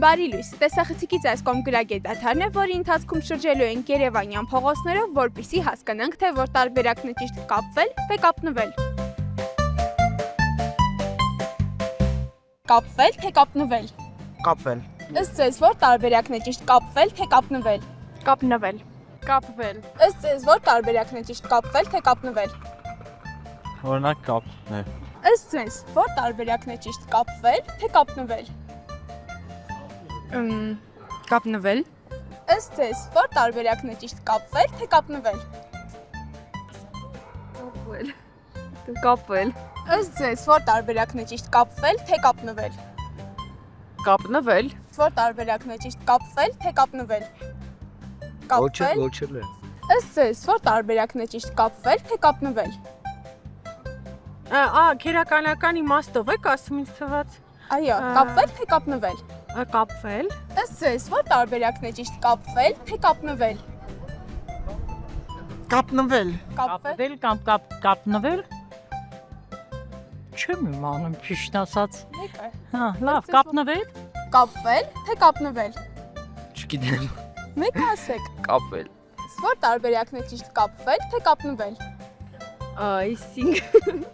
Բարի լույս, տեսախցիկից այս կողմ գրագետաթարն է, որի ընթացքում շրջելու ենք Երևանյան փողոցներով, որպեսզի հասկանանք, թե որ տարբերակն է ճիշտ կապվել, թե կապնվել։ Կապվել, թե կապնվել։ Կապվել։ Ըստ ձեզ որ տարբերակն է ճիշտ կապվել, թե կապնվել։ Կապնվել։ Կապվել։ Ըստ ձեզ որ տարբերակն է ճիշտ կապվել, թե կապնվել։ Օրինակ կապնել։ Ըստ ձեզ որ տարբերակն է ճիշտ կապվել, թե կապնվել։ Կապնվել։ Ըստ ձեզ որ տարբերակն է ճիշտ կապվել, թե կապնվել։ Կապվել։ Կապվել։ Ըստ ձեզ որ տարբերակն է ճիշտ կապվել, թե կապնվել։ Կապնվել։ Որ տարբերակն է ճիշտ կապվել, թե կապնվել։ Կապվել։ Ոչել է։ Ըստ ձեզ որ տարբերակն է ճիշտ կապվել, թե կապնվել։ Քերականական իմաստով եք ասում ինձ թվաց։ Այո, կապվել, թե կապնվել։ Կապվել։ Ըստ ձեզ որ տարբերակն է ճիշտ կապվել, թե կապնվել։ Կապնվել։ Կապվել։ կամ կապնվել։ Չեմ իմանում ճիշտ ասած։ Մեկը։ Հա, լավ, կապնվել։ Կապվել, թե կապնվել։ Չգիտեմ։ Մեկը ասեք։ Կապվել։ Որ տարբերակն է ճիշտ կապվել, թե կապնվել։ Այսինքն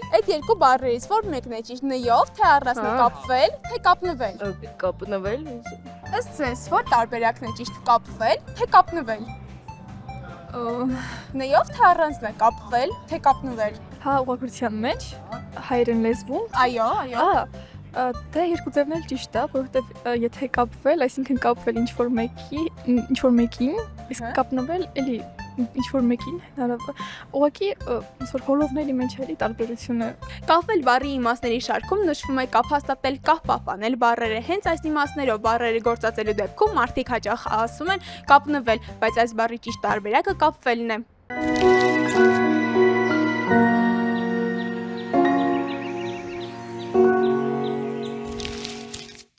Այդ երկու բառերից որ մեկն է ճիշտ նյով, թե առանց կապվել, թե կապնվել։ կապնվել։ Ըստ ձեզ որ տարբերակն է ճիշտ կապվել, թե կապնվել։ Նյով թե առանց է կապվել, թե կապնվել։ Հա, ուղղակրության մեջ հայերեն լեզվում։ Այո, այո։ Դա երկու ձևն էլ ճիշտ է, որովհետև եթե կապվել, այսինքն կապվել ինչ-որ մեկին, իսկ կապնվել էլի ինչ-որ մեկին, ուղղակի ոնց որ հոլովների մեջ էլի տարբերությունը։ Կապվել բառի իմաստների շարքում նշվում է կապ հաստատել, կապ պահպանել բառերը։ Հենց այս իմաստներով բառերը գործածելու դեպքում մարդիկ հաճախ ասում են կապնվել, բայց այս բառի ճիշտ տարբերակը կապվելն է։